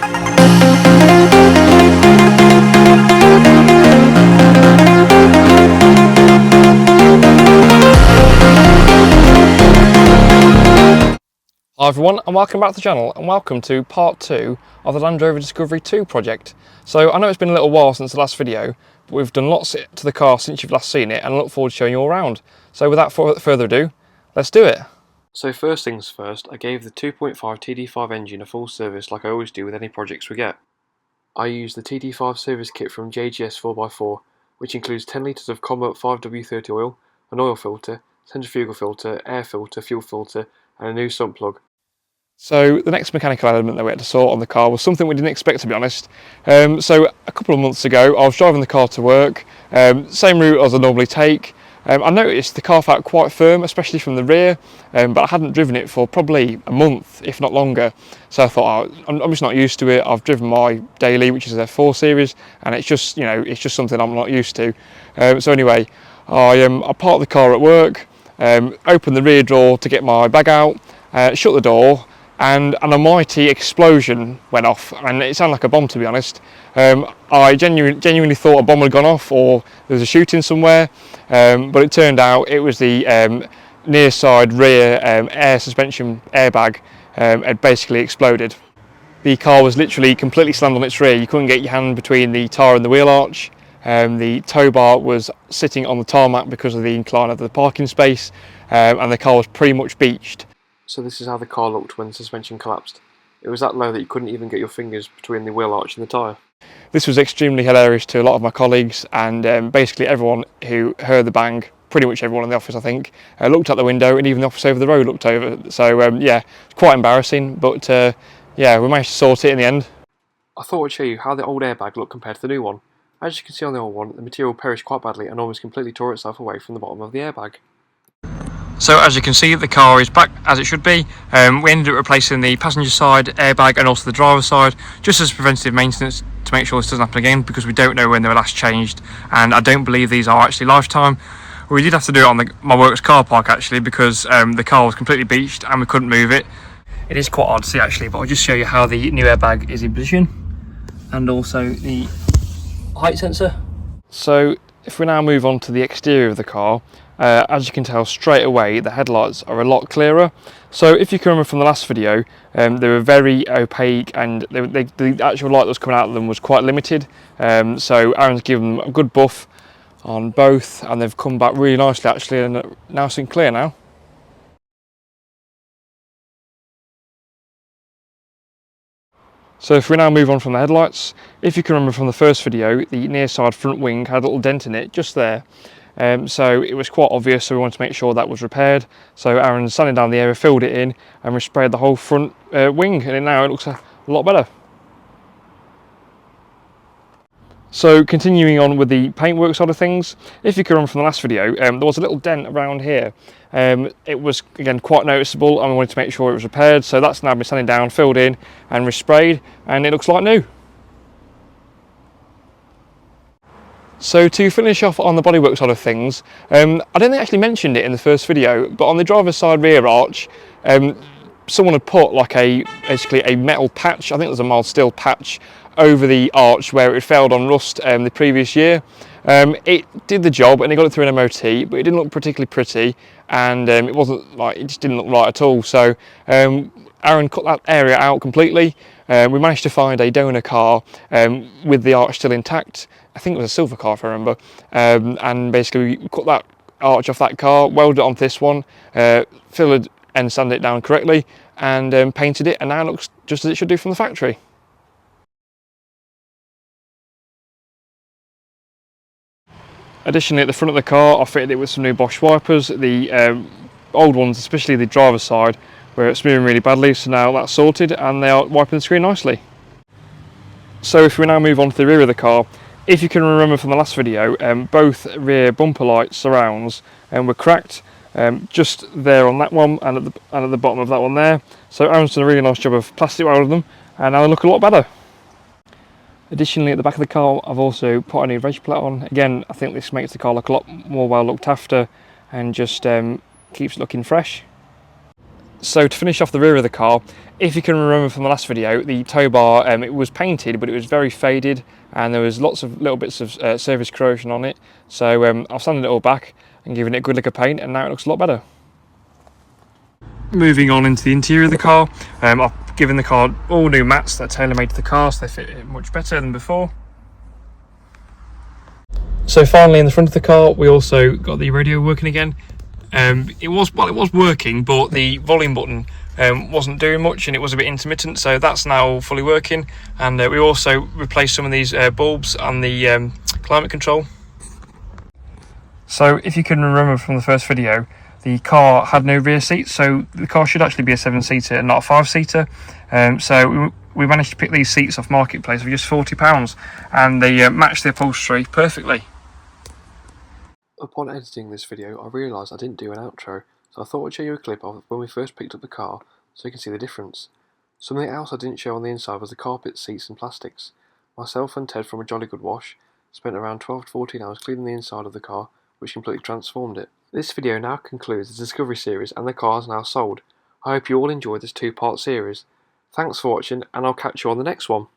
Hi everyone, and welcome back to the channel, and welcome to part 2 of the Land Rover Discovery 2 project. So I know it's been a little while since the last video, but we've done lots to the car since you've last seen it, and I look forward to showing you all around. So without further ado, let's do it. So first things first, I gave the 2.5 TD5 engine a full service like I always do with any projects we get. I used the TD5 service kit from JGS 4x4, which includes 10 litres of Combo 5W30 oil, an oil filter, centrifugal filter, air filter, fuel filter, and a new sump plug. So the next mechanical element that we had to sort on the car was something we didn't expect, to be honest. So a couple of months ago I was driving the car to work, same route as I normally take. I noticed the car felt quite firm, especially from the rear, but I hadn't driven it for probably a month, if not longer. So I thought, oh, I'm just not used to it. I've driven my daily, which is their 4 Series, and it's just, you know, it's just something I'm not used to. So anyway, I parked the car at work, opened the rear door to get my bag out, shut the door, and an almighty explosion went off, and it sounded like a bomb, to be honest. I genuinely thought a bomb had gone off or there was a shooting somewhere, but it turned out it was the near side rear air suspension airbag had basically exploded. The car was literally completely slammed on its rear. You couldn't get your hand between the tyre and the wheel arch. The tow bar was sitting on the tarmac because of the incline of the parking space, and the car was pretty much beached. So this is how the car looked when the suspension collapsed. It was that low that you couldn't even get your fingers between the wheel arch and the tyre. This was extremely hilarious to a lot of my colleagues, and basically everyone who heard the bang, pretty much everyone in the office I think, looked out the window, and even the office over the road looked over. So yeah, it's quite embarrassing, but yeah, we managed to sort it in the end. I thought I'd show you how the old airbag looked compared to the new one. As you can see on the old one, the material perished quite badly and almost completely tore itself away from the bottom of the airbag. So as you can see, the car is back as it should be. We ended up replacing the passenger side airbag and also the driver's side, just as preventative maintenance to make sure this doesn't happen again, because we don't know when they were last changed, and I don't believe these are actually lifetime. We did have to do it on my work's car park actually, because the car was completely beached and we couldn't move it. It is quite hard to see actually, but I'll just show you how the new airbag is in position, and also the height sensor. So if we now move on to the exterior of the car, as you can tell straight away, the headlights are a lot clearer. So if you can remember from the last video, they were very opaque, and the actual light that was coming out of them was quite limited. So Aaron's given them a good buff on both, and they've come back really nicely actually, and nice and clear now. So if we now move on from the headlights, if you can remember from the first video, the near side front wing had a little dent in it just there. So it was quite obvious, so we wanted to make sure that was repaired. So Aaron sanded down the area, filled it in, and resprayed the whole front wing, and now it looks a lot better. So continuing on with the paintwork side of things, if you can remember from the last video, there was a little dent around here. It was again quite noticeable, and we wanted to make sure it was repaired, so that's now been sanded down, filled in and resprayed, and it looks like new. So to finish off on the bodywork side of things, I don't think I actually mentioned it in the first video, but on the driver's side rear arch, someone had put like basically a metal patch, I think it was a mild steel patch, over the arch where it had failed on rust the previous year. It did the job and it got it through an MOT, but it didn't look particularly pretty, and it just didn't look right at all. So Aaron cut that area out completely. We managed to find a donor car with the arch still intact. I think it was a silver car if I remember, and basically we cut that arch off that car, welded it onto this one, filled and sanded it down correctly, and painted it, and now it looks just as it should do from the factory. Additionally, at the front of the car I fitted it with some new Bosch wipers. The old ones, especially the driver's side, were smearing really badly, so now that's sorted and they are wiping the screen nicely. So if we now move on to the rear of the car, if you can remember from the last video, both rear bumper light surrounds were cracked, just there on that one and at the bottom of that one there. So Aaron's done a really nice job of plastic welding them, and now they look a lot better. Additionally, at the back of the car I've also put a new reg plate on. Again, I think this makes the car look a lot more well looked after and just keeps it looking fresh. So to finish off the rear of the car, if you can remember from the last video, the tow bar, it was painted, but it was very faded, and there was lots of little bits of surface corrosion on it. So I've sanded it all back and given it a good lick of paint, and now it looks a lot better. Moving on into the interior of the car, I've given the car all new mats that are tailor-made to the car, so they fit it much better than before. So finally, in the front of the car, we also got the radio working again. It was working, but the volume button wasn't doing much, and it was a bit intermittent. So that's now fully working, and we also replaced some of these bulbs on the climate control. So if you can remember from the first video, the car had no rear seats, so the car should actually be a 7-seater and not a 5-seater. So we managed to pick these seats off Marketplace for just £40, and they match the upholstery perfectly. Upon editing this video, I realised I didn't do an outro, so I thought I'd show you a clip of when we first picked up the car, so you can see the difference. Something else I didn't show on the inside was the carpet, seats and plastics. Myself and Ted from A Jolly Good Wash spent around 12 to 14 hours cleaning the inside of the car, which completely transformed it. This video now concludes the Discovery series, and the car is now sold. I hope you all enjoyed this 2-part series. Thanks for watching, and I'll catch you on the next one.